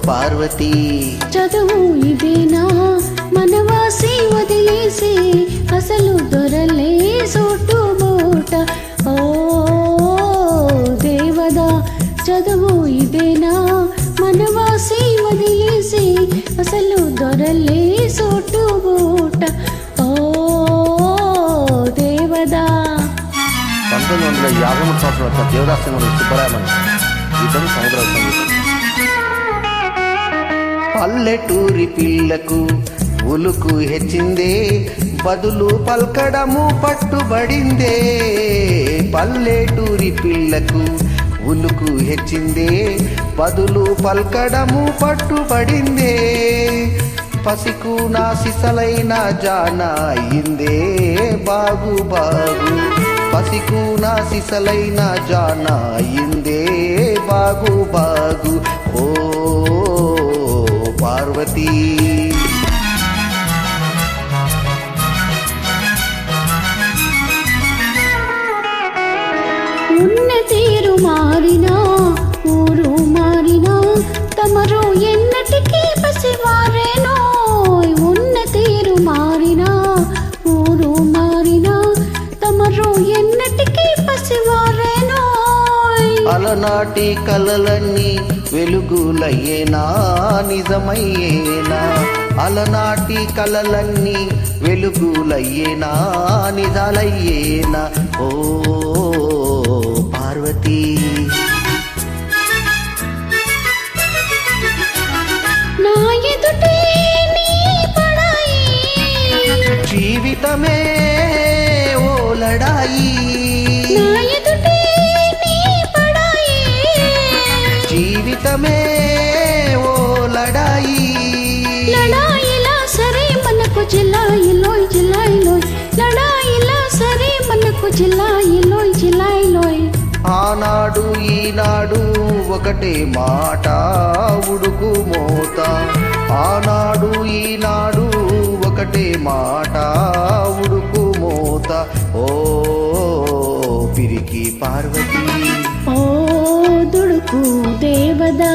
పార్వతీ చదువు ఇదేనా మనవాసి వదిలేసి అసలు దొరలే సోటు బోట. ఓ దేవదా చదువు ఇదేనా మనవాసి వదిలేసి అసలు దొరలే సోటు బోట. ఓ దేవదా 1953 సంవత్సరం దేవదాస్ సుబ్బరామన్ గీతం సముద్ర సంగీతం. పల్లెటూరి పిల్లకు ఉలుకు హెచ్చిందే బదులు పల్కడము పట్టుబడిందే. పల్లెటూరి పిల్లకు ఉలుకు హెచ్చిందే బదులు పల్కడము పట్టుబడిందే. పసికు నా సిసలైన జాన అయిందే బాగు బాగు. పసికు నా సిసలైన జాన అయిందే బాగు బాగు. ఓ పార్వతీ ఉన్న తీరు మారినా ఊరు మారినా తమరు ఎన్నటికీ పసివారేనో. ఉన్న తీరు మారినా ఊరు మారినా తమరు ఎన్నటికీ పసివారేనో. అలనాటి కలలన్నీ వెలుగులయ్యేనా నిజమయ్యేనా. అలనాటి కలలన్నీ వెలుగులయ్యేనా నిజాలయ్యేనా. ఓ పార్వతీ నా ఎదుటే నీ పడాయి జీవితమే ఓ లడాయి. నా ఎదుటే నీ పడాయి జీవితమే ఓ లడాయి. లడాయిలా సరే మనకు జిల్లాయిలోయ్ జిల్లాయిలోయ్. లడాయిలా సరే మనకు జిల్లాయిలోయ్ జిల్లాయిలోయ్. ఆనాడు ఈనాడు ఒకటే మాట ఉడుకు మోత. ఆనాడు ఈనాడు ఒకటే మాట ఉడుకు మోత. ఓ పిరికి పార్వతీ ఓ దుడుకు దేవదా.